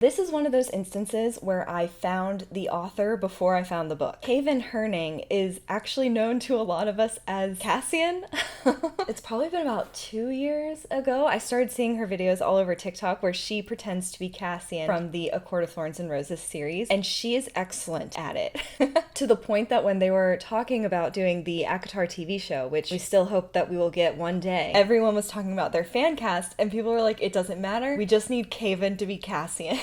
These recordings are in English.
This is one of those instances where I found the author before I found the book. Kaven Hirning is actually known to a lot of us as Cassian. It's probably been about 2 years ago. I started seeing her videos all over TikTok where she pretends to be Cassian from the A Court of Thorns and Roses series, and she is excellent at it. To the point that when they were talking about doing the ACOTAR TV show, which we still hope that we will get one day, everyone was talking about their fan cast, and people were like, it doesn't matter, we just need Kaven to be Cassian.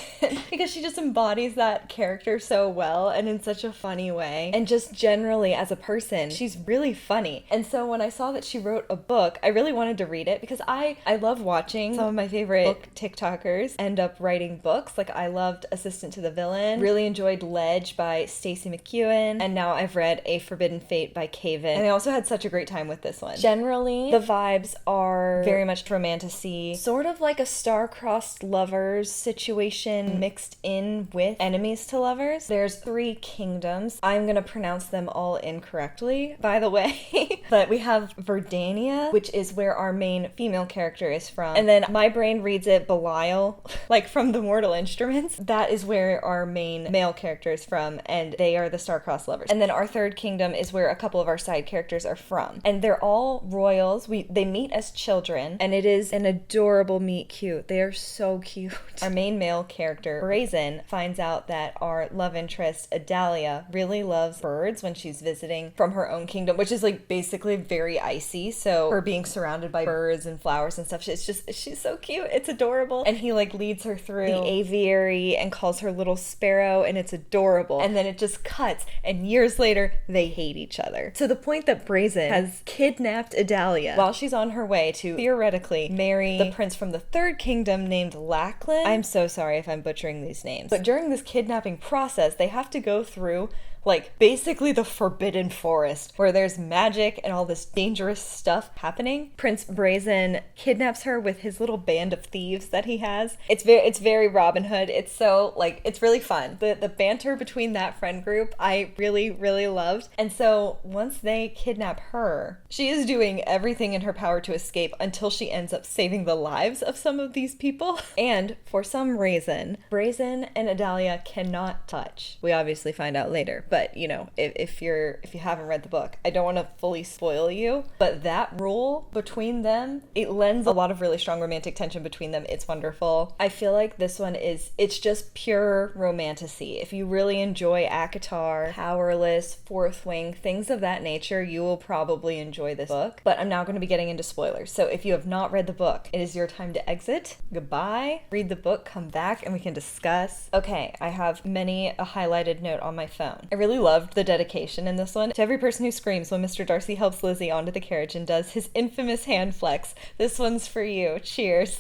Because she just embodies that character so well and in such a funny way. And just generally as a person, she's really funny. And so when I saw that she wrote a book, I really wanted to read it because I love watching some of my favorite book TikTokers end up writing books. Like I loved Assistant to the Villain, really enjoyed Ledge by Stacey McEwen, and now I've read A Forbidden Fate by Kaven. And I also had such a great time with this one. Generally, the vibes are very much romantasy, sort of like a star-crossed lovers situation mixed in with enemies to lovers. There's 3 kingdoms. I'm gonna pronounce them all incorrectly, by the way. But we have Verdania, which is where our main female character is from. And then my brain reads it Belial, like from the Mortal Instruments. That is where our main male character is from, and they are the star-crossed lovers. And then our 3rd kingdom is where a couple of our side characters are from. And they're all royals. They meet as children, and it is an adorable meet cute. They are so cute. Our main male character, Brazen, finds out that our love interest, Idalia, really loves birds when she's visiting from her own kingdom, which is like basically very icy. So her being surrounded by birds and flowers and stuff, she's so cute. It's adorable. And he like leads her through the aviary and calls her little sparrow, and it's adorable. And then it just cuts, and years later, they hate each other. To the point that Brazen has kidnapped Idalia while she's on her way to theoretically marry the prince from the 3rd kingdom named Lachlan. I'm so sorry if I'm butchering these names. But during this kidnapping process, they have to go through like basically the Forbidden Forest where there's magic and all this dangerous stuff happening. Prince Brazen kidnaps her with his little band of thieves that he has. It's very Robin Hood. It's so like, it's really fun. The banter between that friend group I really, really loved. And so once they kidnap her, she is doing everything in her power to escape until she ends up saving the lives of some of these people. And for some reason, Brazen and Idalia cannot touch. We obviously find out later, but you know, if you haven't read the book, I don't want to fully spoil you, but that rule between them, it lends a lot of really strong romantic tension between them. It's wonderful. I feel like this one it's just pure romantasy. If you really enjoy ACOTAR, Powerless, Fourth Wing, things of that nature, you will probably enjoy this book. But I'm now going to be getting into spoilers. So if you have not read the book, it is your time to exit. Goodbye. Read the book, come back, and we can discuss. Okay, I have many a highlighted note on my phone. I really loved the dedication in this one. To every person who screams when Mr. Darcy helps Lizzie onto the carriage and does his infamous hand flex, this one's for you. Cheers.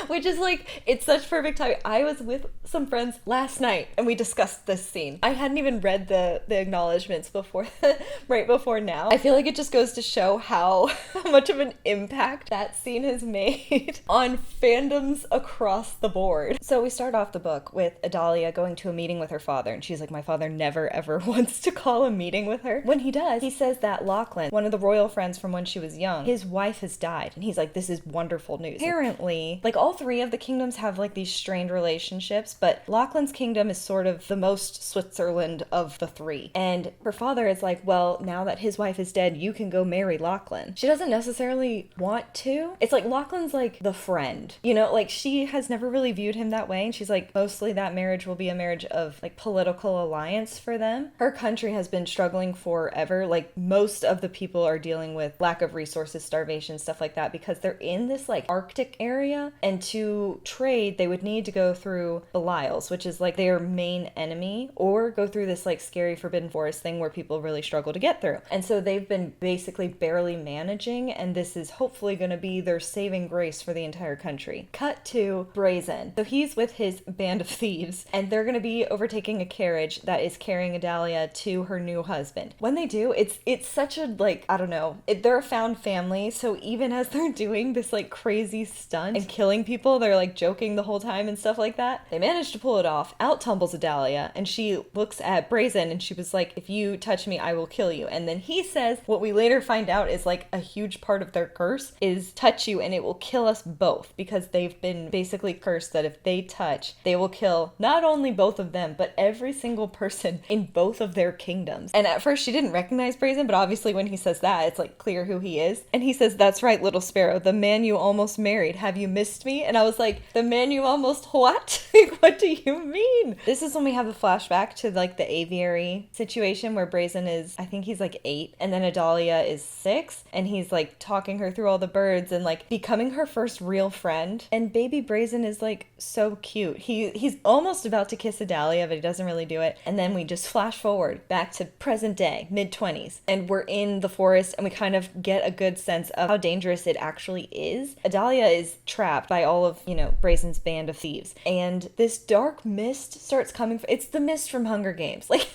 Which is like, it's such perfect timing. I was with some friends last night and we discussed this scene. I hadn't even read the acknowledgements before, right before now. I feel like it just goes to show how much of an impact that scene has made on fandoms across the board. So we start off the book with Idalia going to a meeting with her father, and she's like, my father never ever wants to call a meeting with her. When he does, he says that Lachlan, one of the royal friends from when she was young, his wife has died, and he's like, this is wonderful news. Apparently, like all 3 of the kingdoms have like these strained relationships, but Lachlan's kingdom is sort of the most Switzerland of the 3. And her father is like, well, now that his wife is dead, you can go marry Lachlan. She doesn't necessarily want to. It's like Lachlan's like the friend, you know, like she has never really viewed him that way, and she's like, mostly that marriage will be a marriage of like political alliance for them. Her country has been struggling forever. Like most of the people are dealing with lack of resources, starvation, stuff like that, because they're in this like Arctic area, and to trade they would need to go through Belial's, which is like their main enemy, or go through this like scary Forbidden Forest thing where people really struggle to get through. And so they've been basically barely managing, and this is hopefully going to be their saving grace for the entire country. Cut to Brazen. So he's with his band of thieves, and they're going to be overtaking a carriage that is carrying Idalia to her new husband. When they do, it's such a like, I don't know, they're a found family, so even as they're doing this like crazy stunt and killing people, they're like joking the whole time and stuff like that. They manage to pull it off. Out tumbles Idalia, and she looks at Brazen and she was like, if you touch me, I will kill you. And then he says, what we later find out is like a huge part of their curse is touch you and it will kill us both, because they've been basically cursed that if they touch touch, they will kill not only both of them, but every single person in both of their kingdoms. And at first she didn't recognize Brazen, but obviously when he says that, it's like clear who he is. And he says, "That's right, little sparrow, the man you almost married. Have you missed me?" And I was like, the man you almost what? What do you mean? This is when we have a flashback to like the aviary situation where Brazen is, I think he's like 8, and then Idalia is 6, and he's like talking her through all the birds and like becoming her first real friend. And baby Brazen is like so cute. He's almost about to kiss Idalia, but he doesn't really do it. And then we just flash forward back to present day, mid-20s, and we're in the forest, and we kind of get a good sense of how dangerous it actually is. Idalia is trapped by all of, Brazen's band of thieves, and this dark mist starts coming. It's the mist from Hunger Games. Like,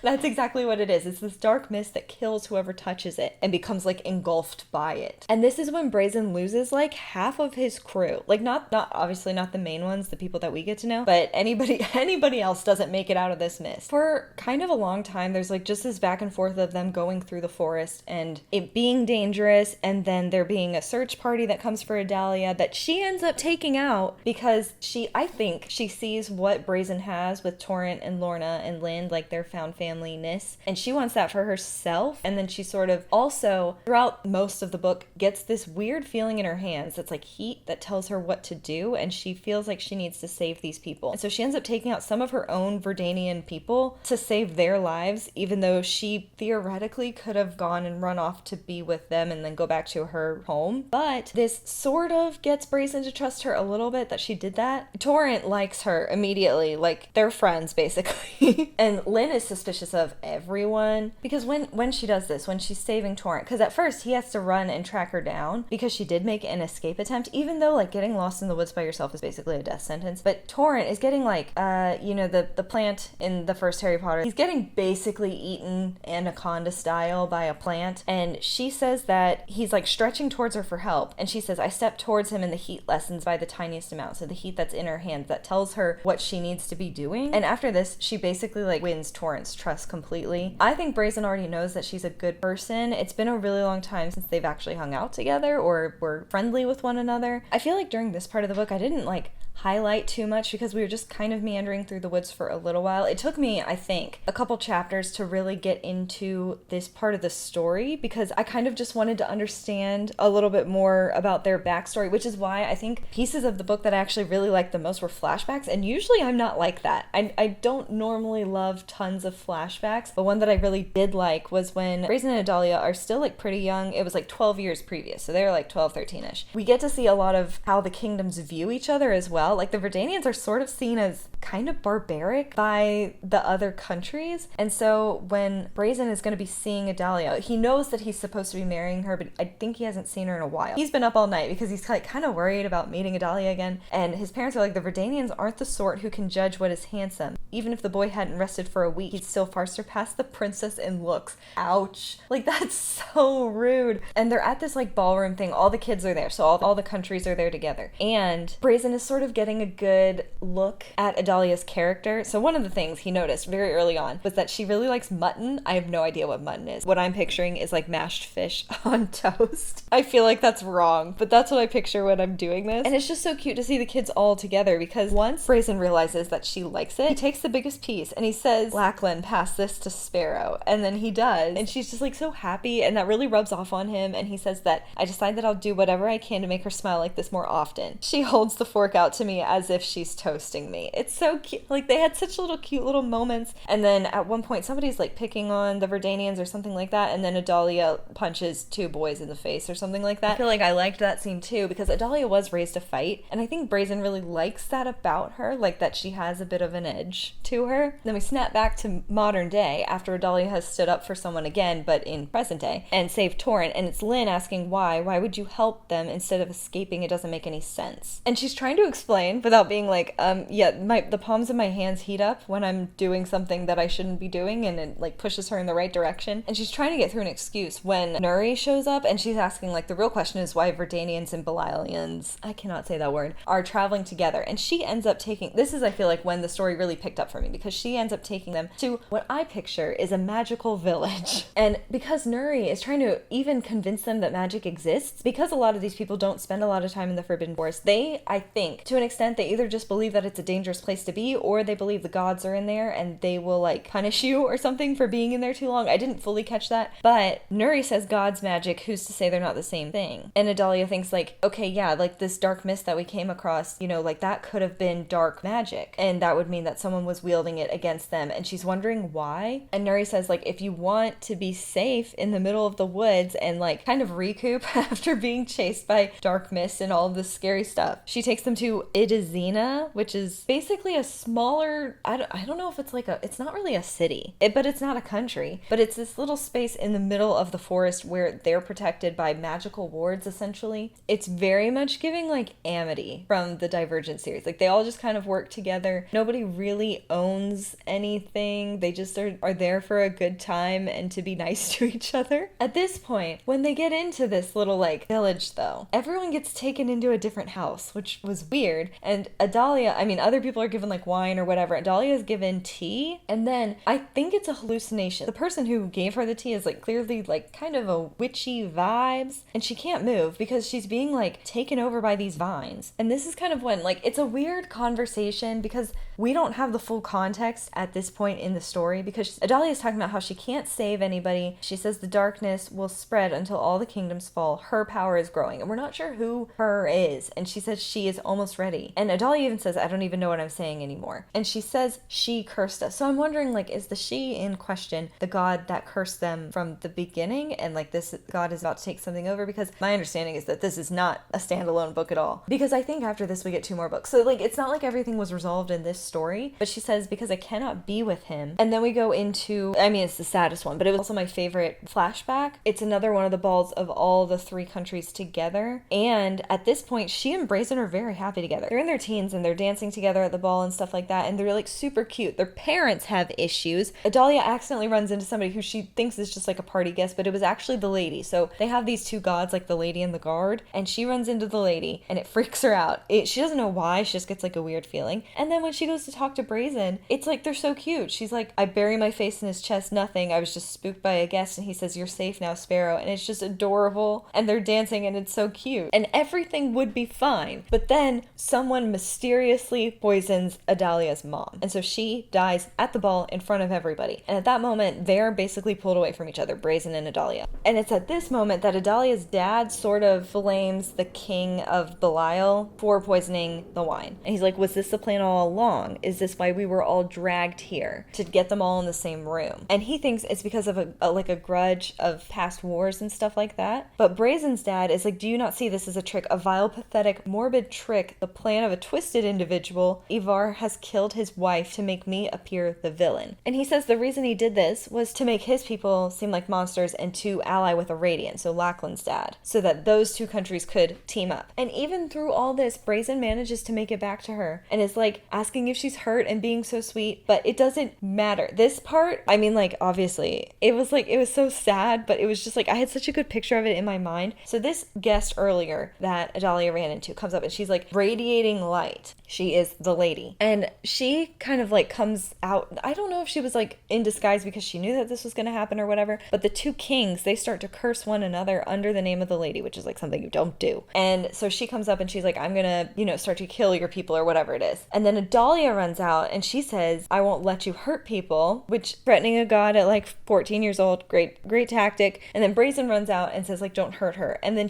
that's exactly what it is. It's this dark mist that kills whoever touches it and becomes like engulfed by it. And this is when Brazen loses like half of his crew. Like, not obviously not the main ones, the people that we get to know, but anybody else doesn't make it out of this mist. For kind of a long time, there's like just this back and forth of them going through the forest and it being dangerous, and then there being a search party that comes for Idalia that she ends up taking out because I think she sees what Brazen has with Torrent and Lorna and Lind, like their found family-ness, and she wants that for herself. And then she sort of also, throughout most of the book, gets this weird feeling in her hands that's like heat that tells her what to do, and she feels like she needs to save these people. And so she ends up taking out some of her own Verdanian people to save their lives, even though she theoretically could have gone and run off to be with them and then go back to her home. But this sort of gets Brazen to trust her a little bit that she did that. Torrent likes her immediately, like they're friends basically. And Lynn is suspicious of everyone because when she does this, when she's saving Torrent, because at first he has to run and track her down because she did make an escape attempt, even though like getting lost in the woods by yourself is basically a death sentence. But Torrent is getting like the plant in the first Harry Potter, he's getting basically eaten anaconda style by a plant, and she says that he's like stretching towards her for help, and she says, "I step towards him and the heat lessens by the tiniest amount." So the heat that's in her hands that tells her what she needs to be doing. And after this, she basically like wins Torrent's trust completely. I think Brazen already knows that she's a good person. It's been a really long time since they've actually hung out together or were friendly with one another. I feel like during this part of the book, I didn't like highlight too much because we were just kind of meandering through the woods for a little while. It took me, I think, a couple chapters to really get into this part of the story because I kind of just wanted to understand a little bit more about their backstory, which is why I think pieces of the book that I actually really liked the most were flashbacks, and usually I'm not like that. I don't normally love tons of flashbacks, but one that I really did like was when Brazen and Idalia are still like pretty young. It was like 12 years previous, so they were like 12, 13-ish. We get to see a lot of how the kingdoms view each other as well. Like the Verdanians are sort of seen as kind of barbaric by the other countries. And so when Brazen is going to be seeing Idalia, he knows that he's supposed to be marrying her, but I think he hasn't seen her in a while. He's been up all night because he's like kind of worried about meeting Idalia again. And his parents are like, the Verdanians aren't the sort who can judge what is handsome. Even if the boy hadn't rested for a week, he'd still far surpass the princess in looks. Ouch. Like that's so rude. And they're at this like ballroom thing. All the kids are there. So all the countries are there together. And Brazen is sort of getting a good look at Idalia's character. So one of the things he noticed very early on was that she really likes mutton. I have no idea what mutton is. What I'm picturing is like mashed fish on toast. I feel like that's wrong, but that's what I picture when I'm doing this. And it's just so cute to see the kids all together because once Brazen realizes that she likes it, he takes the biggest piece and he says, "Lachlan, pass this to Sparrow." And then he does. And she's just like so happy, and that really rubs off on him. And he says that, "I decide that I'll do whatever I can to make her smile like this more often." She holds the fork out to me as if she's toasting me. It's so cute. Like they had such cute little moments. And then at one point somebody's like picking on the Verdanians or something like that, and then Idalia punches 2 boys in the face or something like that. I feel like I liked that scene too because Idalia was raised to fight, and I think Brazen really likes that about her, like that she has a bit of an edge to her. Then we snap back to modern day after Idalia has stood up for someone again, but in present day, and saved Torrent, and it's Lynn asking why would you help them instead of escaping? It doesn't make any sense. And she's trying to explain without being like, the palms of my hands heat up when I'm doing something that I shouldn't be doing, and it like pushes her in the right direction. And she's trying to get through an excuse when Nuri shows up, and she's asking like the real question is why Verdanians and Belialians, I cannot say that word, are traveling together. And she ends up taking, this is I feel like when the story really picked up for me, because she ends up taking them to what I picture is a magical village. And because Nuri is trying to even convince them that magic exists, because a lot of these people don't spend a lot of time in the Forbidden Forest, they, I think, to an extent. They either just believe that it's a dangerous place to be, or they believe the gods are in there and they will like punish you or something for being in there too long. I didn't fully catch that, but Nuri says God's magic, who's to say they're not the same thing? And Idalia thinks like, okay, yeah, like this dark mist that we came across, you know, like that could have been dark magic, and that would mean that someone was wielding it against them, and she's wondering why. And Nuri says like, if you want to be safe in the middle of the woods and like kind of recoup after being chased by dark mist and all of this scary stuff, she takes them to Idalia, which is basically a smaller, I don't know if it's like it's not really a city, but it's not a country, but it's this little space in the middle of the forest where they're protected by magical wards, essentially. It's very much giving like Amity from the Divergent series. Like they all just kind of work together. Nobody really owns anything. They just are there for a good time and to be nice to each other. At this point, when they get into this little like village though, everyone gets taken into a different house, which was weird. And Idalia, I mean, other people are given like wine or whatever. Idalia is given tea, and then I think it's a hallucination. The person who gave her the tea is like clearly like kind of a witchy vibes, and she can't move because she's being like taken over by these vines. And this is kind of when like it's a weird conversation because we don't have the full context at this point in the story, because Idalia is talking about how she can't save anybody. She says the darkness will spread until all the kingdoms fall. Her power is growing, and we're not sure who her is. And she says she is almost ready. And Idalia even says, I don't even know what I'm saying anymore. And she says she cursed us. So I'm wondering, like, is the she in question the god that cursed them from the beginning, and like this god is about to take something over? Because my understanding is that this is not a standalone book at all, because I think after this we get 2 more books. So like it's not like everything was resolved in this story, but she says because I cannot be with him. And then we go into, I mean, it's the saddest one, but it was also my favorite flashback. It's another one of the balls of all the 3 countries together, and at this point she and Brazen are very happy together. They're in their teens and they're dancing together at the ball and stuff like that, and they're like super cute. Their parents have issues. Idalia accidentally runs into somebody who she thinks is just like a party guest, but it was actually the lady. So they have these 2 gods, like the lady and the guard, and she runs into the lady and it freaks her out. She doesn't know why, she just gets like a weird feeling. And then when she goes to talk to Brazen, it's like they're so cute. She's like, I bury my face in his chest, nothing, I was just spooked by a guest. And he says, you're safe now, Sparrow. And it's just adorable, and they're dancing and it's so cute, and everything would be fine. But then someone mysteriously poisons Idalia's mom, and so she dies at the ball in front of everybody. And at that moment they're basically pulled away from each other, Brazen and Idalia. And it's at this moment that Idalia's dad sort of blames the king of Belial for poisoning the wine. And he's like, was this the plan all along? Is this why we were all dragged here, to get them all in the same room? And he thinks it's because of a grudge of past wars and stuff like that. But Brazen's dad is like, do you not see this as a trick, a vile, pathetic, morbid trick, the plan of a twisted individual? Ivar has killed his wife to make me appear the villain. And he says the reason he did this was to make his people seem like monsters and to ally with Irradiant, so Lachlan's dad, so that those 2 countries could team up. And even through all this, Brazen manages to make it back to her and is like asking if she's hurt and being so sweet, but it doesn't matter. This part, I mean, like, obviously it was so sad, but it was just like I had such a good picture of it in my mind. So this guest earlier that Idalia ran into comes up and she's like radiating light. She is the lady, and she kind of like comes out, I don't know if she was like in disguise because she knew that this was going to happen or whatever, but the 2 kings, they start to curse one another under the name of the lady, which is like something you don't do. And so she comes up and she's like, I'm gonna, start to kill your people or whatever it is. And then Idalia runs out and she says, I won't let you hurt people, which threatening a god at like 14 years old, great tactic. And then Brazen runs out and says like, don't hurt her. And then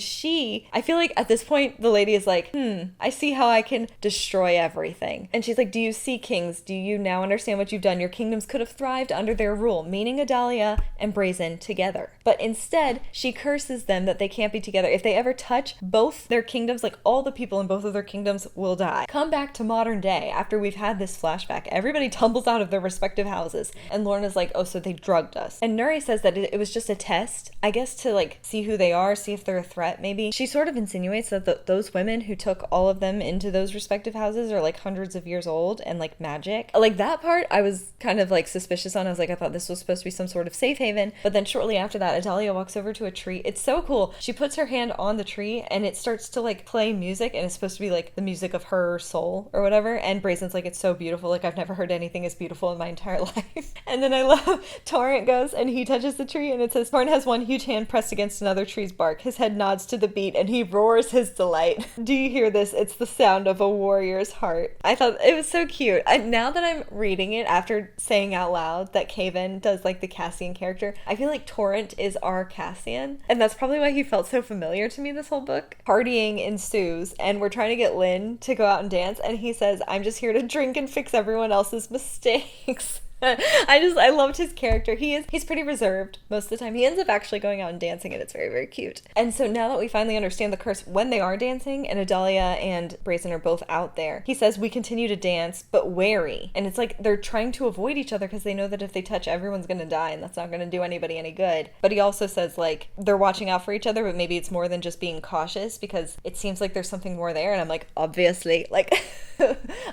I feel like at this point the lady is like, I see how I can destroy everything. And she's like, do you see, kings? Do you now understand what you've done? Your kingdoms could have thrived under their rule, meaning Idalia and Brazen together. But instead, she curses them that they can't be together. If they ever touch both their kingdoms, like all the people in both of their kingdoms will die. Come back to modern day after we've had this flashback. Everybody tumbles out of their respective houses. And Lorna's like, oh, so they drugged us. And Nuri says that it was just a test, I guess, to like see who they are, see if they're a threat maybe. She sort of insinuates that those women who took all of them into those respective houses are like hundreds of years old and like magic. Like that part I was kind of like suspicious on. I was like, I thought this was supposed to be some sort of safe haven. But then shortly after that, Idalia walks over to a tree. It's so cool. She puts her hand on the tree and it starts to like play music, and it's supposed to be like the music of her soul or whatever. And Brazen's like, it's so beautiful. Like I've never heard anything as beautiful in my entire life. And then I love Torrent goes and he touches the tree and it says, Torrent has one huge hand pressed against another tree's bark. His head nods to the beat and he roars his delight. Do you hear this? It's the sound of a warrior's heart. I thought it was so cute. Now that I'm reading it after saying out loud that Kaven does like the Cassian character, I feel like Torrent is our Cassian. And that's probably why he felt so familiar to me this whole book. Partying ensues and we're trying to get Lynn to go out and dance. And he says, I'm just here to drink and fix everyone else's mistakes. I loved his character. He's pretty reserved most of the time. He ends up actually going out and dancing, and it's very, very cute. And so now that we finally understand the curse, when they are dancing and Idalia and Brazen are both out there, he says, we continue to dance, but wary. And it's like they're trying to avoid each other because they know that if they touch, everyone's gonna die, and that's not gonna do anybody any good. But he also says, like, they're watching out for each other, but maybe it's more than just being cautious because it seems like there's something more there. And I'm like, obviously, like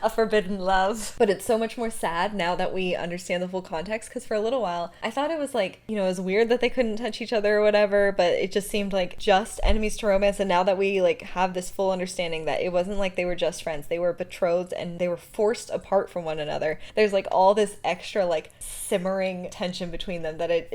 a forbidden love. But it's so much more sad now that we understand the full context, because for a little while I thought it was like, you know, it was weird that they couldn't touch each other or whatever, but it just seemed like just enemies to romance. And now that we like have this full understanding that it wasn't like they were just friends, they were betrothed and they were forced apart from one another, there's like all this extra like simmering tension between them that it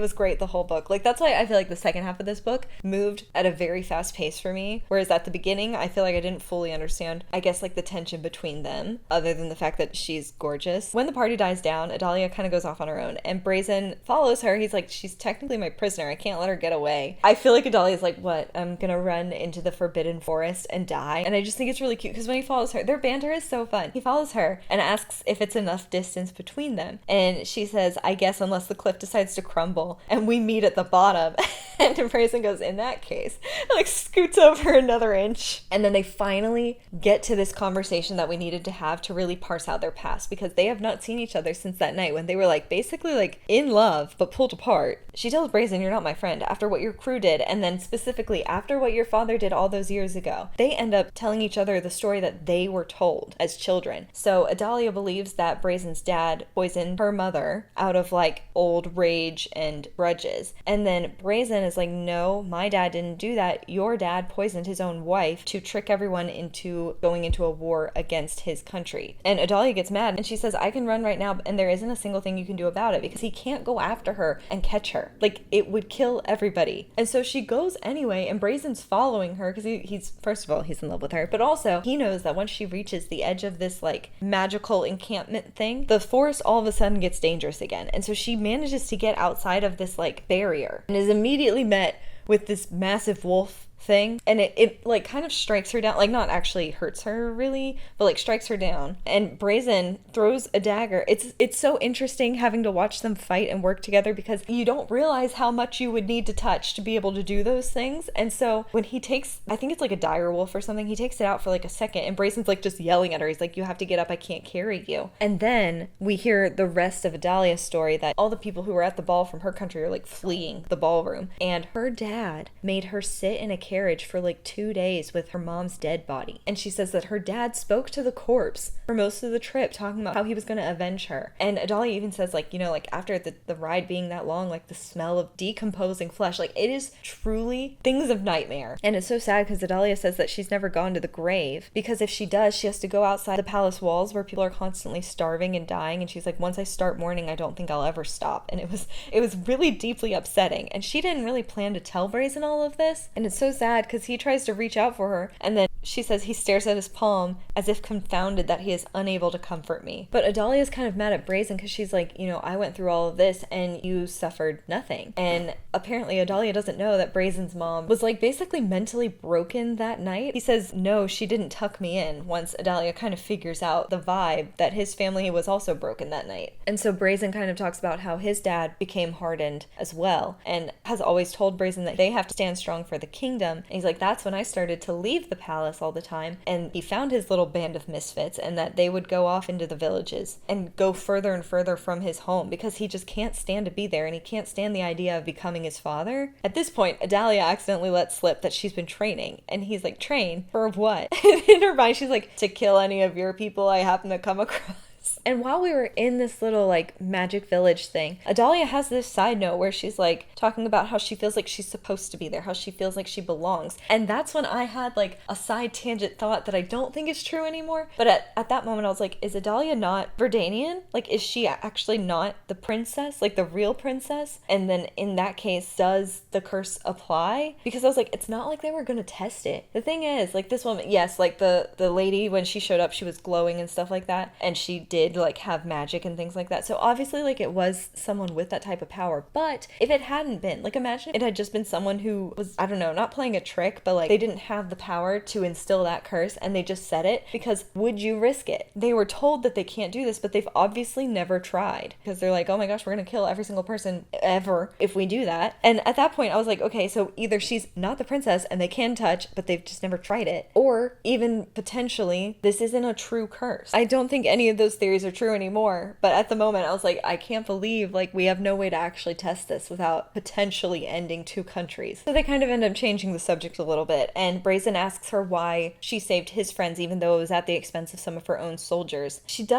was great the whole book. Like that's why I feel like the second half of this book moved at a very fast pace for me, whereas at the beginning I feel like I didn't fully understand, I guess, like the tension between them, other than the fact that she's gorgeous. When the party dies down, Idalia kind of goes off on her own and Brazen follows her. He's like, she's technically my prisoner, I can't let her get away. I feel like Idalia's like, what, I'm gonna run into the forbidden forest and die? And I just think it's really cute because when he follows her, their banter is so fun. He follows her and asks if it's enough distance between them, and she says, I guess unless the cliff decides to crumble and we meet at the bottom. And Brazen goes, in that case, and like scoots over another inch. And then they finally get to this conversation that we needed to have to really parse out their past, because they have not seen each other since that night when they were like basically like in love but pulled apart. She tells Brazen, you're not my friend, after what your crew did, and then specifically after what your father did all those years ago. They end up telling each other the story that they were told as children. So Idalia believes that Brazen's dad poisoned her mother out of like old rage and grudges, and then Brazen is like, no, my dad didn't do that. Your dad poisoned his own wife to trick everyone into going into a war against his country. And Idalia gets mad and she says, I can run right now and there isn't a single thing you can do about it, because he can't go after her and catch her. Like, it would kill everybody. And so she goes anyway, and Brazen's following her because he's first of all, he's in love with her, but also he knows that once she reaches the edge of this like magical encampment thing, the forest all of a sudden gets dangerous again. And so she manages to get outside of this like barrier and is immediately met with this massive wolf thing, and it like kind of strikes her down, like not actually hurts her really, but like strikes her down, and Brazen throws a dagger. It's so interesting having to watch them fight and work together, because you don't realize how much you would need to touch to be able to do those things. And so when he takes, I think it's like a dire wolf or something, he takes it out for like a second, and Brazen's like just yelling at her, he's like, you have to get up, I can't carry you. And then we hear the rest of Idalia's story, that all the people who were at the ball from her country are like fleeing the ballroom, and her dad made her sit in a carriage for like 2 days with her mom's dead body. And she says that her dad spoke to the corpse for most of the trip, talking about how he was going to avenge her. And Idalia even says, like, you know, like after the ride being that long, like the smell of decomposing flesh, like it is truly things of nightmare. And it's so sad because Idalia says that she's never gone to the grave, because if she does, she has to go outside the palace walls where people are constantly starving and dying. And she's like, once I start mourning, I don't think I'll ever stop. And it was really deeply upsetting. And she didn't really plan to tell Brazen all of this. And it's so sad because he tries to reach out for her, and then she says he stares at his palm as if confounded that he is unable to comfort me. But Idalia is kind of mad at Brazen because she's like, you know, I went through all of this and you suffered nothing. And apparently Idalia doesn't know that Brazen's mom was like basically mentally broken that night. He says, no, she didn't tuck me in, once Idalia kind of figures out the vibe that his family was also broken that night. And so Brazen kind of talks about how his dad became hardened as well, and has always told Brazen that they have to stand strong for the kingdom. And he's like, that's when I started to leave the palace all the time, and he found his little band of misfits, and that they would go off into the villages and go further and further from his home because he just can't stand to be there, and he can't stand the idea of becoming his father. At this point, Idalia accidentally lets slip that she's been training, and he's like, train for what? In her mind, she's like, to kill any of your people I happen to come across. And while we were in this little like magic village thing, Idalia has this side note where she's like talking about how she feels like she's supposed to be there, how she feels like she belongs. And that's when I had like a side tangent thought that I don't think is true anymore. But at that moment I was like, is Idalia not Verdanian? Like, is she actually not the princess, like the real princess? And then in that case, does the curse apply? Because I was like, it's not like they were gonna test it. The thing is, like, this woman, yes, like the lady, when she showed up, she was glowing and stuff like that, and she did like have magic and things like that, so obviously like it was someone with that type of power. But if it hadn't been, like, imagine it had just been someone who was, I don't know, not playing a trick, but like they didn't have the power to instill that curse and they just said it, because would you risk it? They were told that they can't do this, but they've obviously never tried, because they're like, oh my gosh, we're gonna kill every single person ever if we do that. And at that point I was like, okay, so either she's not the princess and they can touch but they've just never tried it, or even potentially this isn't a true curse. I don't think any of those theories are true anymore, but at the moment I was like, I can't believe like we have no way to actually test this without potentially ending 2 countries. So they kind of end up changing the subject a little bit, and Brazen asks her why she saved his friends even though it was at the expense of some of her own soldiers. She's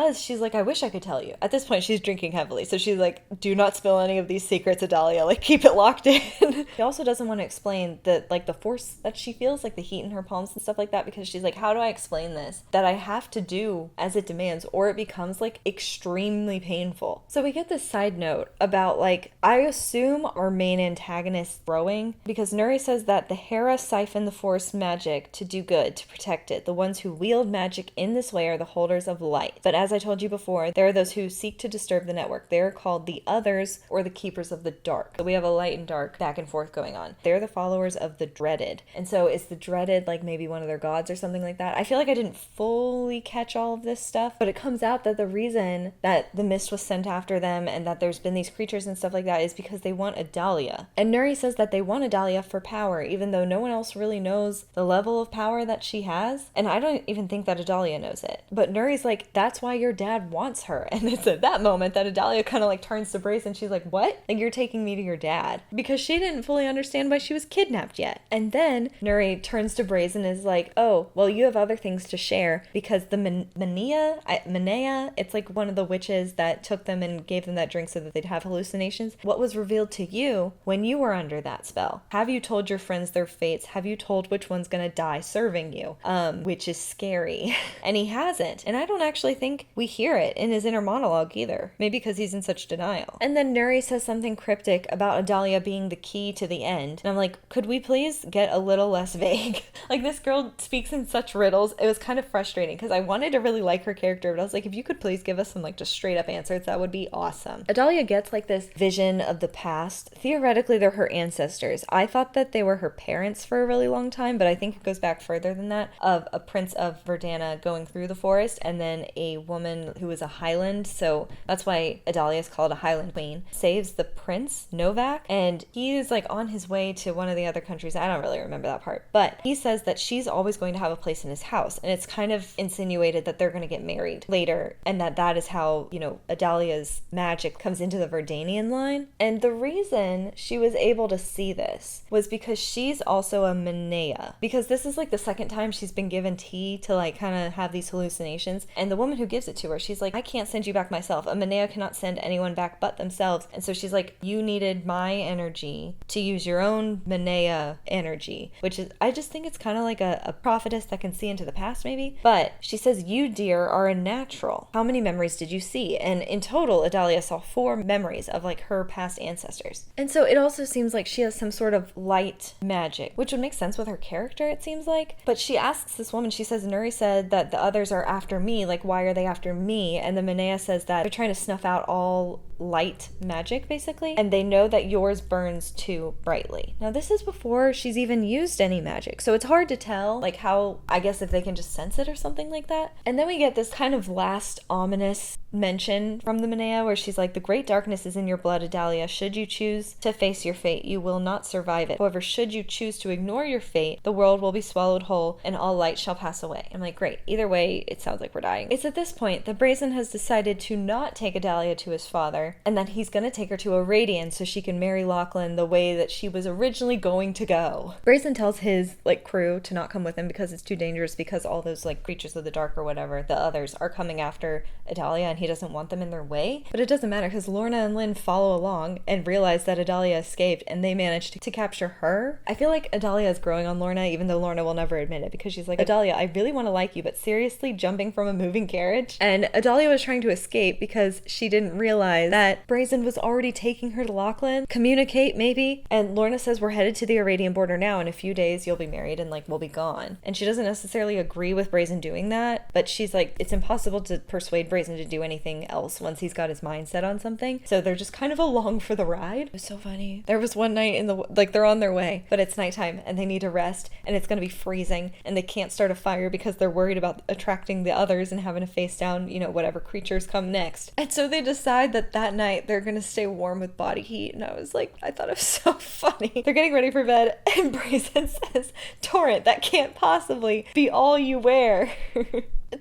like, I wish I could tell you. At this point she's drinking heavily, so she's like, do not spill any of these secrets, Idalia, like keep it locked in. She also doesn't want to explain the force that she feels, like the heat in her palms and stuff like that, because she's like, how do I explain this? That I have to do as it demands, or it becomes like extremely painful. So we get this side note about like, I assume our main antagonist growing, because Nuri says that the Hera siphon the force magic to do good, to protect it. The ones who wield magic in this way are the holders of light. But as I told you before, there are those who seek to disturb the network. They're called the others, or the keepers of the dark. So we have a light and dark back and forth going on. They're the followers of the dreaded. And so is the dreaded like maybe one of their gods or something like that? I feel like I didn't fully catch all of this stuff, but it comes out that the reason that the mist was sent after them and that there's been these creatures and stuff like that is because they want Idalia. And Nuri says that they want Idalia for power, even though no one else really knows the level of power that she has. And I don't even think that Idalia knows it. But Nuri's like, that's why your dad wants her. And it's at that moment that Idalia kind of like turns to Brazen and she's like, what? Like, you're taking me to your dad? Because she didn't fully understand why she was kidnapped yet. And then Nuri turns to Brazen and is like, oh, well, you have other things to share, because the Manea, it's like one of the witches that took them and gave them that drink so that they'd have hallucinations. What was revealed to you when you were under that spell? Have you told your friends their fates? Have you told which one's gonna die serving you? Which is scary. And he hasn't. And I don't actually think we hear it in his inner monologue either. Maybe because he's in such denial. And then Nuri says something cryptic about Idalia being the key to the end. And I'm like, could we please get a little less vague? Like, this girl speaks in such riddles. It was kind of frustrating because I wanted to really like her character, but I was like, if you could please give us some like just straight up answers, that would be awesome. Idalia gets like this vision of the past. Theoretically, they're her ancestors. I thought that they were her parents for a really long time, but I think it goes back further than that, of a prince of Verdana going through the forest and then a woman who was a Highland. So that's why Idalia is called a Highland queen. Saves the prince, Novak, and he is like on his way to one of the other countries. I don't really remember that part, but he says that she's always going to have a place in his house, and it's kind of insinuated that they're going to get married later, and that is how, you know, Idalia's magic comes into the Verdanian line. And the reason she was able to see this was because she's also a Manea, because this is like the second time she's been given tea to like kind of have these hallucinations, and the woman who gives it to her, she's like, I can't send you back myself. A Manea cannot send anyone back but themselves. And so she's like, you needed my energy to use your own Manea energy, which is, I just think it's kind of like a prophetess that can see into the past maybe. But she says, you dear are a natural. How many memories did you see? And in total, Idalia saw 4 memories of like her past ancestors. And so it also seems like she has some sort of light magic, which would make sense with her character, it seems like. But she asks this woman, she says, Nuri said that the others are after me, like why are they after me? And the Manea says that they're trying to snuff out all light magic basically, and they know that yours burns too brightly. Now this is before she's even used any magic, so it's hard to tell like how, I guess, if they can just sense it or something like that. And then we get this kind of last ominous mention from the Manea where she's like, the great darkness is in your blood, Idalia. Should you choose to face your fate, you will not survive it. However, should you choose to ignore your fate, the world will be swallowed whole and all light shall pass away. I'm like, great, either way it sounds like we're dying. It's at this point that Brazen has decided to not take Idalia to his father, and that he's gonna take her to Aradian so she can marry Lachlan the way that she was originally going to go. Brazen tells his like crew to not come with him because it's too dangerous, because all those like creatures of the dark or whatever, the others, are coming after after Idalia and he doesn't want them in their way. But it doesn't matter because Lorna and Lynn follow along and realize that Idalia escaped and they manage to capture her. I feel like Idalia is growing on Lorna, even though Lorna will never admit it, because she's like, Idalia, I really want to like you, but seriously, jumping from a moving carriage? And Idalia was trying to escape because she didn't realize that Brazen was already taking her to Lachlan. Communicate, maybe? And Lorna says, we're headed to the Iradian border now. In a few days, you'll be married and like we'll be gone. And she doesn't necessarily agree with Brazen doing that, but she's like, it's impossible to persuade Brazen to do anything else once he's got his mind set on something. So they're just kind of along for the ride. It was so funny. There was one night they're on their way, but it's nighttime and they need to rest and it's going to be freezing and they can't start a fire because they're worried about attracting the others and having to face down, whatever creatures come next. And so they decide that night they're going to stay warm with body heat. And I thought it was so funny. They're getting ready for bed and Brazen says, Torrent, that can't possibly be all you wear.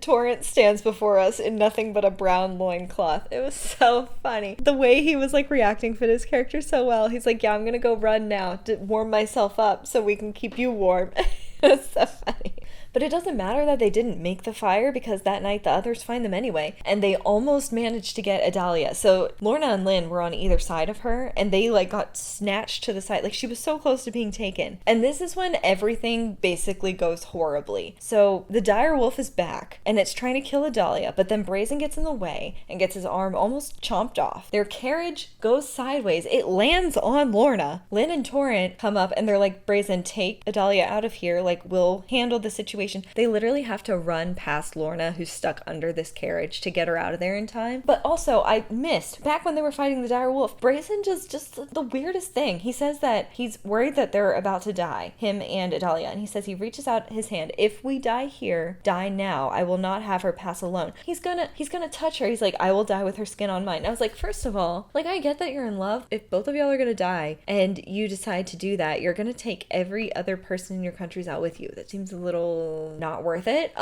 Torrent stands before us in nothing but a brown loincloth. It was so funny. The way he was reacting fit his character so well. He's like, yeah, I'm gonna go run now to warm myself up so we can keep you warm. It was so funny. But it doesn't matter that they didn't make the fire because that night the others find them anyway. And they almost managed to get Idalia. So Lorna and Lynn were on either side of her and they got snatched to the side. She was so close to being taken. And this is when everything basically goes horribly. So the dire wolf is back and it's trying to kill Idalia, but then Brazen gets in the way and gets his arm almost chomped off. Their carriage goes sideways. It lands on Lorna. Lynn and Torrent come up and they're like, Brazen, take Idalia out of here. We'll handle the situation. They literally have to run past Lorna, who's stuck under this carriage, to get her out of there in time. But also, I missed, back when they were fighting the dire wolf, Brazen just the weirdest thing. He says that he's worried that they're about to die, him and Idalia, and he says he reaches out his hand. If we die here, die now. I will not have her pass alone. He's gonna touch her. He's like, I will die with her skin on mine. And I was like, first of all, I get that you're in love. If both of y'all are gonna die and you decide to do that, you're gonna take every other person in your countries out with you. That seems a little not worth it.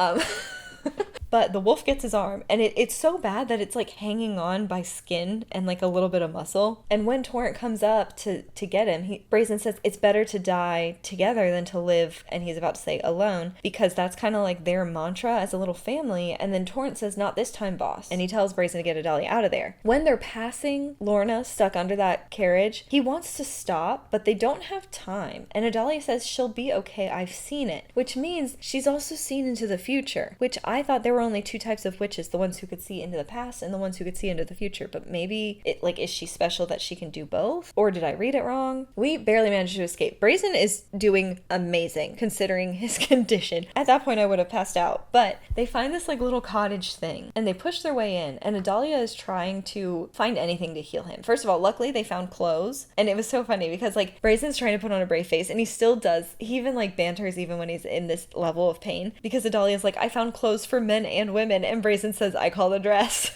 But the wolf gets his arm and it's so bad that it's hanging on by skin and a little bit of muscle. And when Torrent comes up to get him, Brazen says it's better to die together than to live, and he's about to say alone, because that's kind of their mantra as a little family. And then Torrent says, not this time, boss. And he tells Brazen to get Idalia out of there. When they're passing Lorna stuck under that carriage, he wants to stop, but they don't have time. And Idalia says she'll be okay, I've seen it. Which means she's also seen into the future, which I thought there were only two types of witches, the ones who could see into the past and the ones who could see into the future. But maybe is she special that she can do both? Or did I read it wrong? We barely managed to escape. Brazen is doing amazing considering his condition. At that point I would have passed out. But they find this little cottage thing and they push their way in, and Idalia is trying to find anything to heal him. First of all, luckily they found clothes, and it was so funny because Brazen's trying to put on a brave face and he still does. He even banters even when he's in this level of pain, because Idalia's I found clothes for men and women, and Brazen says, I call the dress.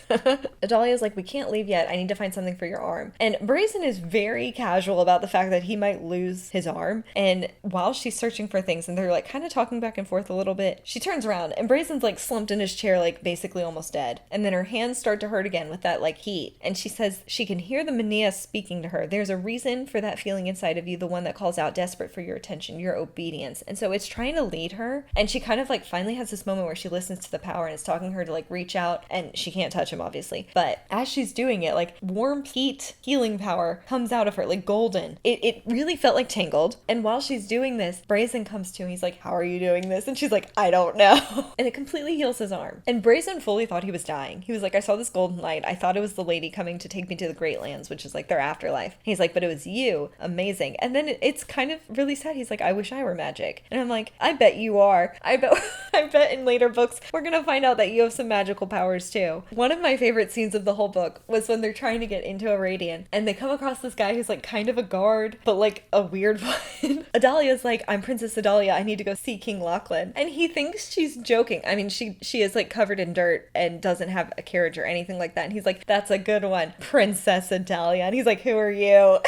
Idalia's we can't leave yet, I need to find something for your arm. And Brazen is very casual about the fact that he might lose his arm, and while she's searching for things and they're kind of talking back and forth a little bit, she turns around and Brazen's slumped in his chair, basically almost dead, and then her hands start to hurt again with that heat, and she says she can hear the Mania speaking to her. There's a reason for that feeling inside of you, the one that calls out desperate for your attention, your obedience. And so it's trying to lead her, and she kind of finally has this moment where she listens to the power and it's talking her to reach out, and she can't touch him obviously, but as she's doing it, warm heat healing power comes out of her golden. It really felt Tangled. And while she's doing this, Brazen comes to him. He's like, how are you doing this? And she's like, I don't know. And it completely heals his arm. And Brazen fully thought he was dying. He was like, I saw this golden light. I thought it was the lady coming to take me to the Great Lands, which is their afterlife. He's like, but it was you. Amazing. And then it's kind of really sad. He's like, I wish I were magic. And I'm like, I bet you are. I bet in later books we're gonna find out that you have some magical powers too. One of my favorite scenes of the whole book was when they're trying to get into Iradian and they come across this guy who's kind of a guard, but a weird one. Idalia's like, I'm Princess Idalia, I need to go see King Lachlan. And he thinks she's joking. I mean, she is covered in dirt and doesn't have a carriage or anything like that. And he's like, that's a good one, Princess Idalia. And he's like, who are you?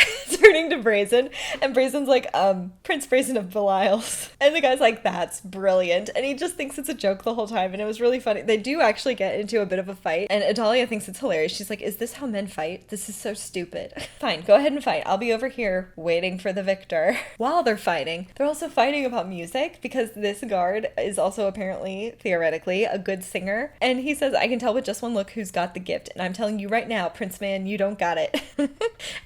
Turning to Brazen, and Brazen's like, Prince Brazen of Belial's. And the guy's like, that's brilliant. And he just thinks it's a joke the whole time. time, and it was really funny. They do actually get into a bit of a fight, and Idalia thinks it's hilarious. She's like, is this how men fight? This is so stupid. Fine, go ahead and fight. I'll be over here waiting for the victor. While they're fighting, they're also fighting about music, because this guard is also apparently, theoretically, a good singer, and he says, I can tell with just one look who's got the gift, and I'm telling you right now, Prince Man, you don't got it.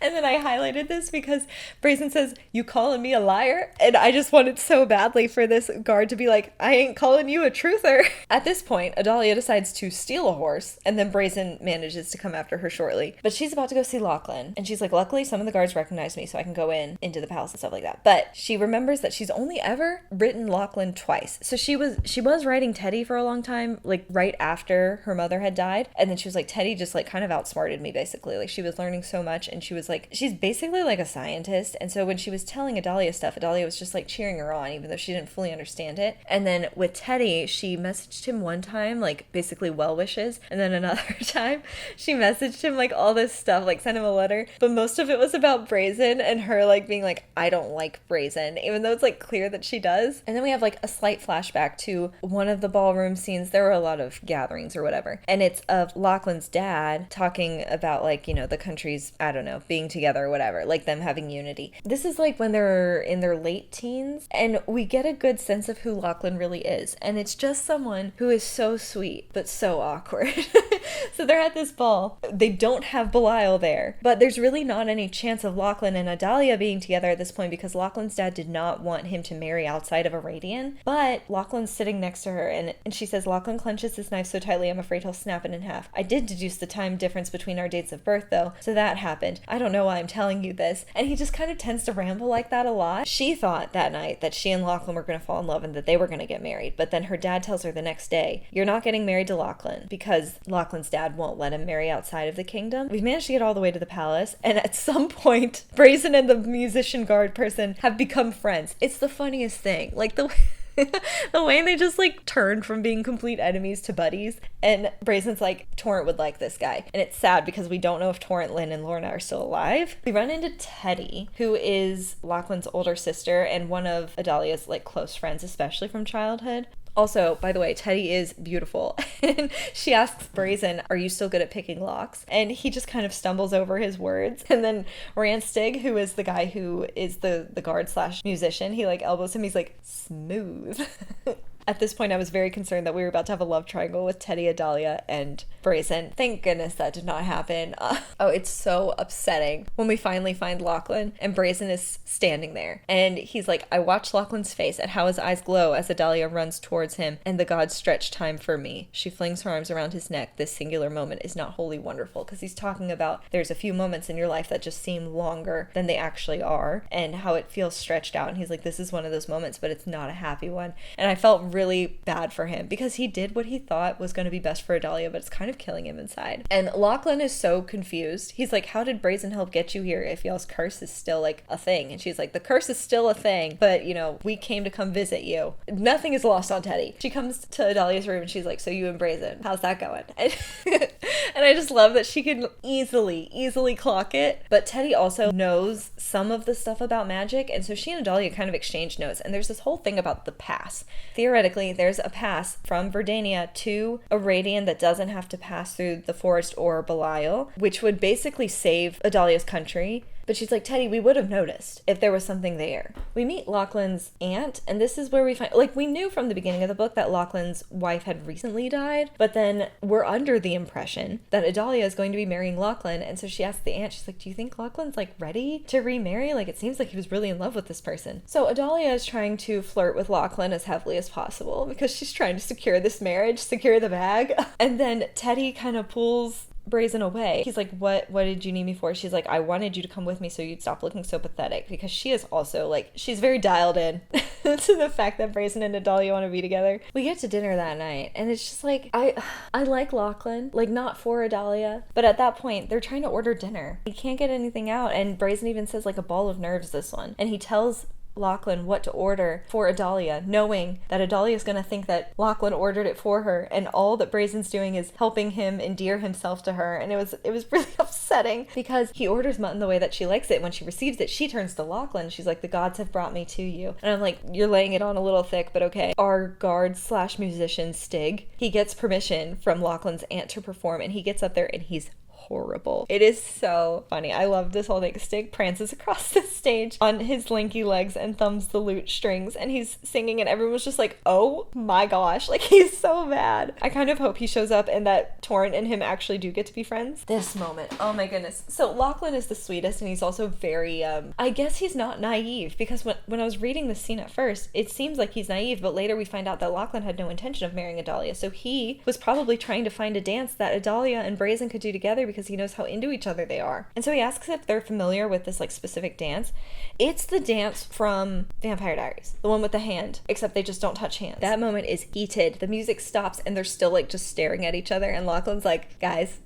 And then I highlighted this because Brazen says, you calling me a liar? And I just wanted so badly for this guard to be like, I ain't calling you a truther. At this point, Idalia decides to steal a horse, and then Brazen manages to come after her shortly. But she's about to go see Lachlan, and she's like, luckily some of the guards recognize me so I can go into the palace and stuff like that. But she remembers that she's only ever written Lachlan twice. So she was writing Teddy for a long time, like right after her mother had died, and then she was like, Teddy just like kind of outsmarted me basically. Like she was learning so much, and she was like, she's basically like a scientist, and so when she was telling Idalia stuff, Idalia was just like cheering her on even though she didn't fully understand it. And then with Teddy, she messaged him one time like basically well wishes, and then another time she messaged him like all this stuff, like sent him a letter, but most of it was about Brazen and her like being like, I don't like Brazen, even though it's like clear that she does. And then we have like a slight flashback to one of the ballroom scenes. There were a lot of gatherings or whatever, and it's of Lachlan's dad talking about like, you know, the countries, I don't know, being together or whatever, like them having unity. This is like when they're in their late teens, and we get a good sense of who Lachlan really is, and it's just someone who is so sweet but so awkward. So they're at this ball. They don't have Belial there, but there's really not any chance of Lachlan and Idalia being together at this point because Lachlan's dad did not want him to marry outside of Aradian. But Lachlan's sitting next to her, and she says, Lachlan clenches his knife so tightly I'm afraid he'll snap it in half. I did deduce the time difference between our dates of birth though, so that happened. I don't know why I'm telling you this. And he just kind of tends to ramble like that a lot. She thought that night that she and Lachlan were going to fall in love and that they were going to get married, but then her dad tells her the next day, you're not getting married to Lachlan because Lachlan's dad won't let him marry outside of the kingdom. We've managed to get all the way to the palace, and at some point Brazen and the musician guard person have become friends. It's the funniest thing. Like the way they just like turn from being complete enemies to buddies. And Brazen's like, Torrent would like this guy. And it's sad because we don't know if Torrent, Lynn, and Lorna are still alive. We run into Teddy, who is Lachlan's older sister and one of Idalia's like close friends, especially from childhood. Also, by the way, Teddy is beautiful. And she asks Brazen, are you still good at picking locks? And he just kind of stumbles over his words. And then Ranstig, who is the guy who is the guard / musician, he like elbows him. He's like, smooth. At this point, I was very concerned that we were about to have a love triangle with Teddy, Idalia, and Brazen. Thank goodness that did not happen. Oh, it's so upsetting when we finally find Lachlan and Brazen is standing there. And he's like, I watched Lachlan's face and how his eyes glow as Idalia runs towards him, and the gods stretch time for me. She flings her arms around his neck. This singular moment is not wholly wonderful, because he's talking about there's a few moments in your life that just seem longer than they actually are, and how it feels stretched out. And he's like, this is one of those moments, but it's not a happy one. And I felt really bad for him because he did what he thought was going to be best for Idalia, but it's kind of killing him inside. And Lachlan is so confused. He's like, how did Brazen help get you here if y'all's curse is still like a thing? And she's like, the curse is still a thing, but you know, we came to come visit you. Nothing is lost on Teddy. She comes to Idalia's room and she's like, so you and Brazen, how's that going? And I just love that she can easily clock it. But Teddy also knows some of the stuff about magic, and so she and Idalia kind of exchange notes. And there's this whole thing about the pass. Theoretically, there's a pass from Verdania to Aradian that doesn't have to pass through the forest or Belial, which would basically save Idalia's country. But she's like, Teddy, we would have noticed if there was something there. We meet Lachlan's aunt, and this is where we find, like, we knew from the beginning of the book that Lachlan's wife had recently died, but then we're under the impression that Idalia is going to be marrying Lachlan, and so she asks the aunt, she's like, do you think Lachlan's, like, ready to remarry? Like, it seems like he was really in love with this person. So Idalia is trying to flirt with Lachlan as heavily as possible because she's trying to secure this marriage, secure the bag. And then Teddy kind of pulls Brazen away. He's like, what did you need me for? She's like, I wanted you to come with me so you'd stop looking so pathetic, because she is also like, she's very dialed in to the fact that Brazen and Idalia want to be together. We get to dinner that night and it's just like, I like Lachlan, like not for Idalia, but at that point they're trying to order dinner. He can't get anything out, and Brazen even says like a ball of nerves, this one, and he tells Lachlan what to order for Idalia, knowing that Idalia is going to think that Lachlan ordered it for her, and all that Brazen's doing is helping him endear himself to her. And it was really upsetting. upsetting because he orders mutton the way that she likes it. When she receives it, she turns to Lachlan. She's like, the gods have brought me to you. And I'm like, you're laying it on a little thick, but okay. Our guard slash musician Stig, he gets permission from Lachlan's aunt to perform, and he gets up there and he's horrible. It is so funny. I love this whole thing. Stig prances across the stage on his lanky legs and thumbs the lute strings, and he's singing, and everyone was just like, oh my gosh, like he's so bad. I kind of hope he shows up and that Torrent and him actually do get to be friends. This moment, oh my goodness. So Lachlan is the sweetest, and he's also very I guess he's not naive, because when I was reading this scene at first, it seems like he's naive, but later we find out that Lachlan had no intention of marrying Idalia, so he was probably trying to find a dance that Idalia and Brazen could do together, because he knows how into each other they are. And so he asks if they're familiar with this like specific dance. It's the dance from Vampire Diaries, the one with the hand, except they just don't touch hands. That moment is heated. The music stops and they're still like just staring at each other, and Lachlan's like, guys.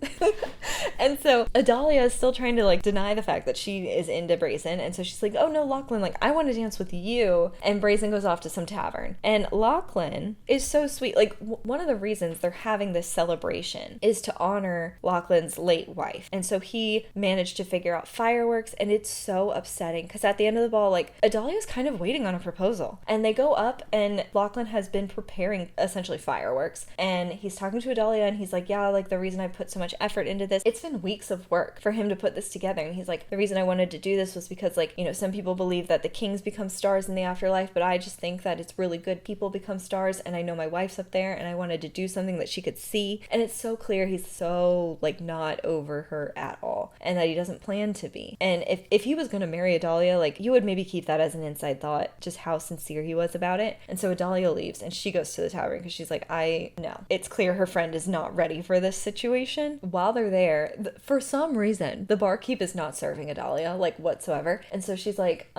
And so Idalia is still trying to like deny the fact that she is into Brazen, and so she's like, oh no, Lachlan, like I want to dance with you. And Brazen goes off to some tavern, and Lachlan is so sweet. Like one of the reasons they're having this celebration is to honor Lachlan's late wife, and so he managed to figure out fireworks, and it's so upsetting because at the end of the ball, like Idalia's kind of waiting on a proposal, and they go up, and Lachlan has been preparing essentially fireworks, and he's talking to Idalia, and he's like, yeah, like the reason I put so much effort into this, it's been weeks of work for him to put this together, and he's like, the reason I wanted to do this was because, like, you know, some people believe that the kings become stars in the afterlife, but I just think that it's really good people become stars, and I know my wife's up there, and I wanted to do something that she could see. And it's so clear he's so like not over her at all, and that he doesn't plan to be. And if he was going to marry Idalia, like you would maybe keep that as an inside thought, just how sincere he was about it. And so Idalia leaves, and she goes to the tavern because she's like, I know it's clear her friend is not ready for this situation. While they're there, for some reason the barkeep is not serving Idalia like whatsoever, and so she's like,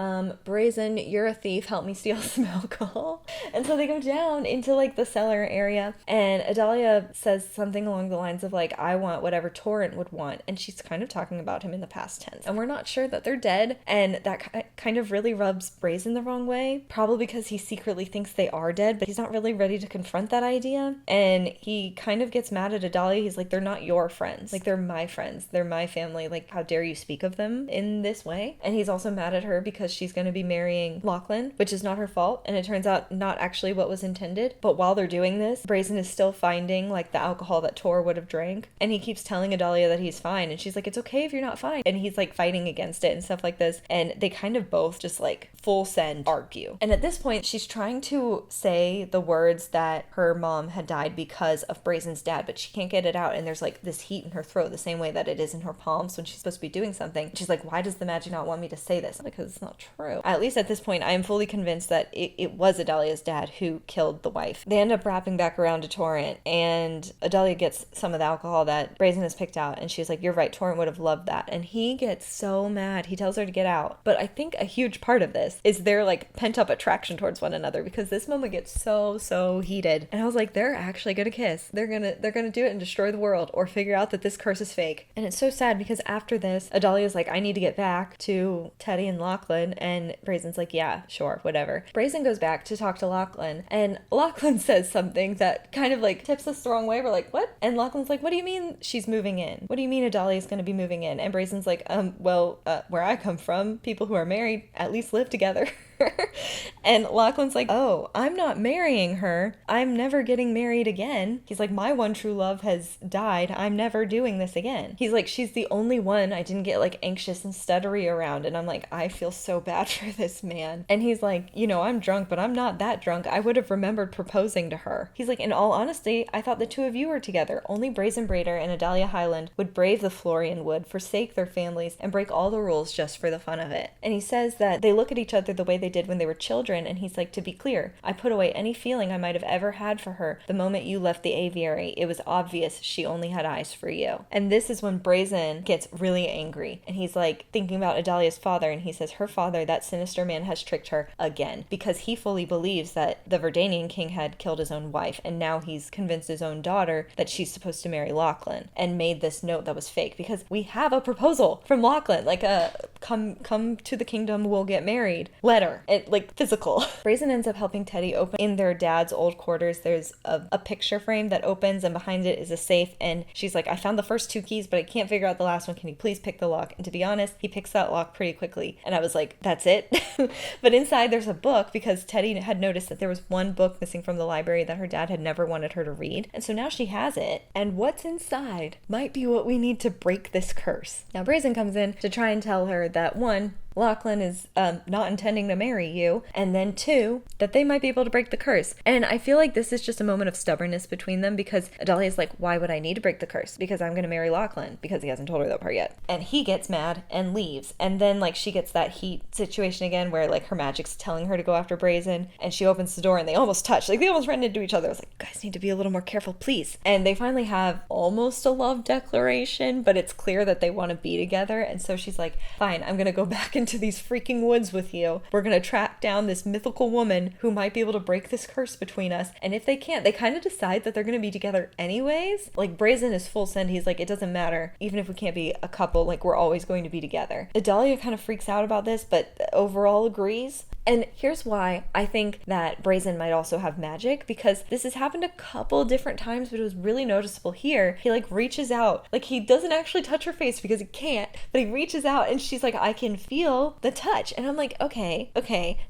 Brazen, you're a thief, help me steal some alcohol. And so they go down into like the cellar area, and Idalia says something along the lines of like, I want whatever Torrent would want, and she's kind of talking about him in the past tense, and we're not sure that they're dead, and that kind of really rubs Brazen the wrong way, probably because he secretly thinks they are dead, but he's not really ready to confront that idea. And he kind of gets mad at Idalia. He's like, they're not your friends, like they're my friends, they're my family, like how dare you speak of them in this way. And he's also mad at her because she's going to be marrying Lachlan, which is not her fault, and it turns out not actually what was intended. But while they're doing this, Brazen is still finding like the alcohol that Tor would have drank, and he keeps telling Idalia that he's fine, and she's like, it's okay if you're not fine, and he's like fighting against it and stuff like this, and they kind of both just like full send argue. And at this point she's trying to say the words that her mom had died because of Brazen's dad, but she can't get it out, and there's like this heat in her throat the same way that it is in her palms when she's supposed to be doing something. She's like, why does the magic not want me to say this? Because it's not true. At least at this point I am fully convinced that it was Idalia's dad who killed the wife. They end up wrapping back around to Torrent, and Idalia gets some of the alcohol that Brazen has picked out, and she's like, you're right, Torrent would have loved that. And he gets so mad. He tells her to get out. But I think a huge part of this is their like pent up attraction towards one another, because this moment gets so heated, and I was like, they're actually gonna kiss. They're gonna do it and destroy the world, or figure out that this curse is fake. And it's so sad because after this, Idalia's like, I need to get back to Teddy and Lachlan, and Brazen's like, yeah, sure, whatever. Brazen goes back to talk to Lachlan, and Lachlan says something that kind of like tips us the wrong way. We're like, what? And Lachlan's like, what do you mean she's moving in? What do you mean Idalia's gonna be moving in? And Brazen's like, where I come from, people who are married at least live together. And Lachlan's like, oh, I'm not marrying her. I'm never getting married again. He's like, my one true love has died. I'm never doing this again. He's like, she's the only one I didn't get like anxious and stuttery around. And I'm like, I feel so bad for this man. And he's like, you know, I'm drunk, but I'm not that drunk. I would have remembered proposing to her. He's like, in all honesty, I thought the two of you were together. Only Brazen Braider and Idalia Highland would brave the Florian wood, forsake their families, and break all the rules just for the fun of it. And he says that they look at each other the way they did when they were children, and he's like, to be clear, I put away any feeling I might have ever had for her the moment you left the aviary. It was obvious she only had eyes for you. And this is when Brazen gets really angry, and he's like thinking about Idalia's father, and he says, her father, that sinister man, has tricked her again, because he fully believes that the Verdanian king had killed his own wife, and now he's convinced his own daughter that she's supposed to marry Lachlan, and made this note that was fake, because we have a proposal from Lachlan like a come to the kingdom, we'll get married. Letter. It, like, physical. Brazen ends up helping Teddy open in their dad's old quarters. There's a picture frame that opens, and behind it is a safe, and she's like, I found the first 2 keys, but I can't figure out the last one. Can you please pick the lock? And to be honest, he picks that lock pretty quickly. And I was like, that's it? But inside there's a book, because Teddy had noticed that there was one book missing from the library that her dad had never wanted her to read. And so now she has it. And what's inside might be what we need to break this curse. Now Brazen comes in to try and tell her that, 1, Lachlan is not intending to marry you, and then 2, that they might be able to break the curse. And I feel like this is just a moment of stubbornness between them, because Idalia's like, why would I need to break the curse? Because I'm gonna marry Lachlan, because he hasn't told her that part yet. And he gets mad and leaves. And then, like, she gets that heat situation again where, like, her magic's telling her to go after Brazen, and she opens the door and they almost touch. Like, they almost ran into each other. I was like, you guys need to be a little more careful, please. And they finally have almost a love declaration, but it's clear that they want to be together. And so she's like, fine, I'm gonna go back into these freaking woods with you. We're gonna track down this mythical woman who might be able to break this curse between us. And if they can't, they kind of decide that they're gonna be together anyways. Like, Brazen is full send. He's like, it doesn't matter. Even if we can't be a couple, like, we're always going to be together. Idalia kind of freaks out about this, but overall agrees. And here's why I think that Brazen might also have magic, because this has happened a couple different times, but it was really noticeable here. He, like, reaches out. Like, he doesn't actually touch her face because he can't, but he reaches out and she's like, I can feel the touch. And I'm like, okay,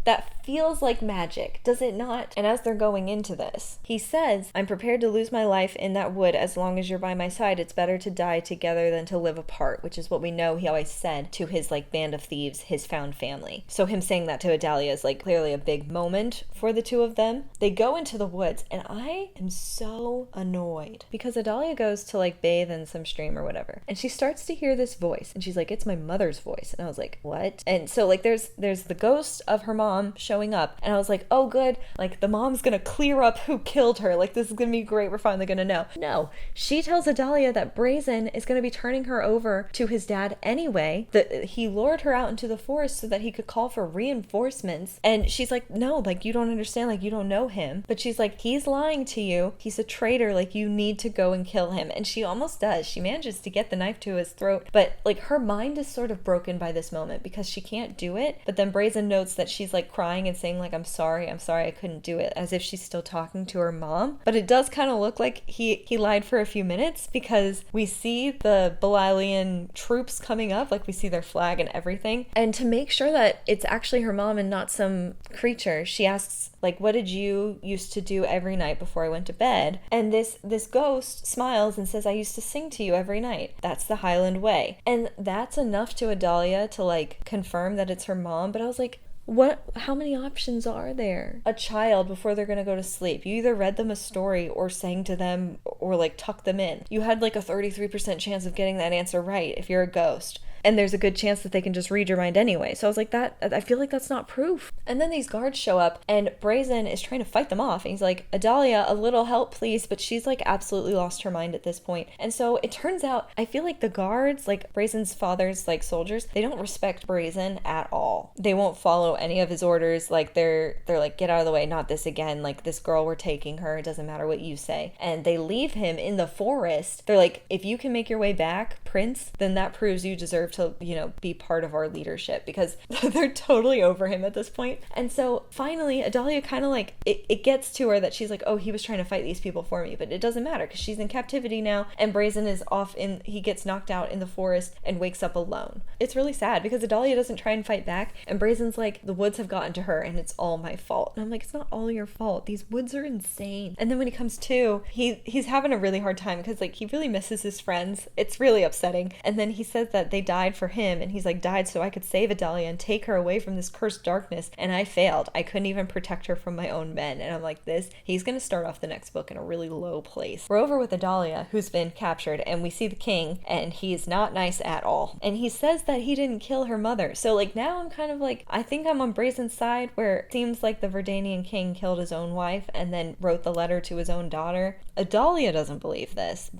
that feels like magic, does it not? And as they're going into this, he says, I'm prepared to lose my life in that wood as long as you're by my side. It's better to die together than to live apart, which is what we know he always said to his, like, band of thieves, his found family. So him saying that to Idalia is, like, clearly a big moment for the two of them. They go into the woods, and I am so annoyed because Idalia goes to, like, bathe in some stream or whatever, and she starts to hear this voice, and she's like, it's my mother's voice. And I was like, what? And so, like, there's the ghost of her mom showing up, and I was like, oh good, like, the mom's gonna clear up who killed her, like, this is gonna be great, we're finally gonna know. No, she tells Idalia that Brazen is gonna be turning her over to his dad anyway, that he lured her out into the forest so that he could call for reinforcements. And she's like, no, like, you don't understand, like, you don't know him. But she's like, he's lying to you, he's a traitor, like, you need to go and kill him. And she almost does. She manages to get the knife to his throat, but, like, her mind is sort of broken by this moment because she can't do it. But then Brazen notes that she's, like, crying and saying, like, I'm sorry, I couldn't do it, as if she's still talking to her mom. But it does kind of look like he lied for a few minutes, because we see the Belalian troops coming up, like, we see their flag and everything. And to make sure that it's actually her mom and not some creature, she asks, like, what did you used to do every night before I went to bed? And this ghost smiles and says, I used to sing to you every night. That's the Highland way. And that's enough to Idalia to, like, confirm that it's her mom. But I was like, how many options are there? A child, before they're gonna go to sleep, you either read them a story or sang to them or, like, tucked them in. You had, like, a 33% chance of getting that answer right if you're a ghost. And there's a good chance that they can just read your mind anyway. So I was like, I feel like that's not proof. And then these guards show up, and Brazen is trying to fight them off. And he's like, Idalia, a little help, please. But she's, like, absolutely lost her mind at this point. And so it turns out, I feel like the guards, like, Brazen's father's, like, soldiers, they don't respect Brazen at all. They won't follow any of his orders. Like, they're like, get out of the way, not this again. Like, this girl, we're taking her. It doesn't matter what you say. And they leave him in the forest. They're like, if you can make your way back, Prince, then that proves you deserve to, you know, be part of our leadership, because they're totally over him at this point. And so finally Idalia kind of, like, it gets to her that she's like, oh, he was trying to fight these people for me, but it doesn't matter because she's in captivity now, and Brazen is he gets knocked out in the forest and wakes up alone. It's really sad because Idalia doesn't try and fight back, and Brazen's like, the woods have gotten to her and it's all my fault. And I'm like, it's not all your fault. These woods are insane. And then when he comes to, he's having a really hard time because, like, he really misses his friends. It's really upsetting. And then he says that they died for him, and he's like, died so I could save Idalia and take her away from this cursed darkness, and I failed. I couldn't even protect her from my own men. And I'm like, he's gonna start off the next book in a really low place. We're over with Idalia, who's been captured, and we see the king, and he's not nice at all. And he says that he didn't kill her mother. So, like, now I'm kind of like, I think I'm on Brazen's side, where it seems like the Verdanian king killed his own wife and then wrote the letter to his own daughter. Idalia doesn't believe this,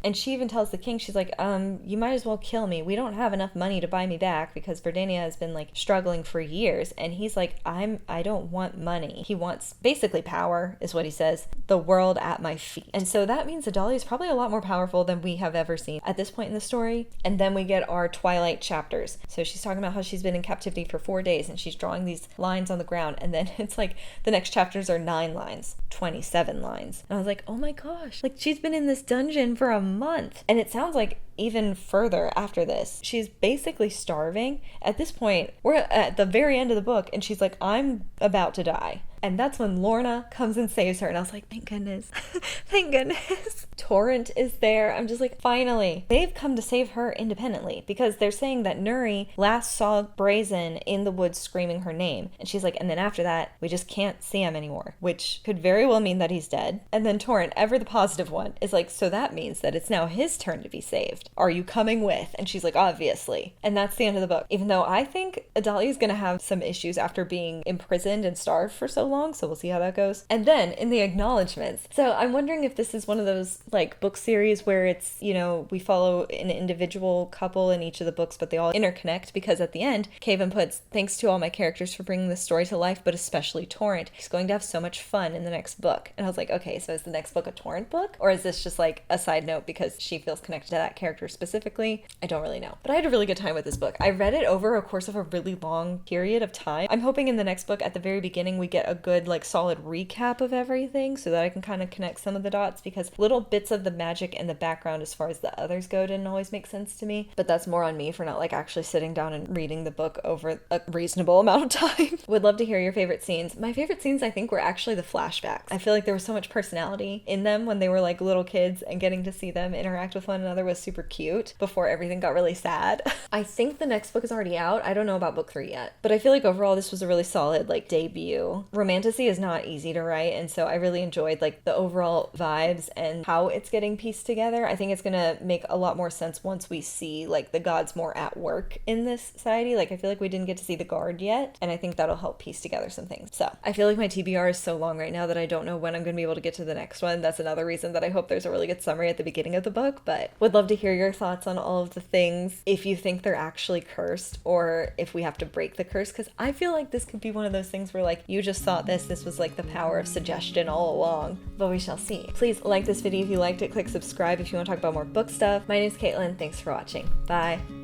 and she even tells the king, she's like, you might as well kill me. We don't have have enough money to buy me back because Verdania has been like struggling for years. And he's like, I don't want money. He wants basically power, is what he says, the world at my feet. And so that means Idalia is probably a lot more powerful than we have ever seen at this point in the story. And then we get our Twilight chapters. So she's talking about how she's been in captivity for 4 days and she's drawing these lines on the ground. And then it's like the next chapters are 9 lines, 27 lines. And I was like, oh my gosh, like she's been in this dungeon for a month. And it sounds like even further after this. She's basically starving. At this point, we're at the very end of the book and she's like, I'm about to die. And that's when Lorna comes and saves her. And I was like, thank goodness. Thank goodness. Torrent is there. I'm just like, finally. They've come to save her independently because they're saying that Nuri last saw Brazen in the woods screaming her name. And she's like, and then after that, we just can't see him anymore, which could very well mean that he's dead. And then Torrent, ever the positive one, is like, so that means that it's now his turn to be saved. Are you coming with? And she's like, obviously. And that's the end of the book. Even though I think Idalia's gonna have some issues after being imprisoned and starved for so long, so we'll see how that goes. And then in the acknowledgements, so I'm wondering if this is one of those like book series where it's, you know, we follow an individual couple in each of the books, but they all interconnect, because at the end, Kaven puts, thanks to all my characters for bringing this story to life, but especially Torrent. He's going to have so much fun in the next book. And I was like, okay, so is the next book a Torrent book? Or is this just like a side note because she feels connected to that character specifically? I don't really know. But I had a really good time with this book. I read it over a course of a really long period of time. I'm hoping in the next book at the very beginning we get a good like solid recap of everything so that I can kind of connect some of the dots, because little bits of the magic and the background as far as the others go didn't always make sense to me. But that's more on me for not like actually sitting down and reading the book over a reasonable amount of time. Would love to hear your favorite scenes. My favorite scenes I think were actually the flashbacks. I feel like there was so much personality in them when they were like little kids, and getting to see them interact with one another was super cute before everything got really sad. I think the next book is already out. I don't know about book 3 yet, but I feel like overall this was a really solid like debut. Romantasy is not easy to write, and so I really enjoyed like the overall vibes and how it's getting pieced together. I think it's gonna make a lot more sense once we see like the gods more at work in this society. Like I feel like we didn't get to see the guard yet, and I think that'll help piece together some things. So I feel like my TBR is so long right now that I don't know when I'm gonna be able to get to the next one. That's another reason that I hope there's a really good summary at the beginning of the book, but would love to hear your thoughts on all of the things, if you think they're actually cursed or if we have to break the curse, because I feel like this could be one of those things where like you just thought this was like the power of suggestion all along, but we shall see. Please like this video if you liked it, click subscribe if you want to talk about more book stuff. My name's Katelyn, thanks for watching. Bye.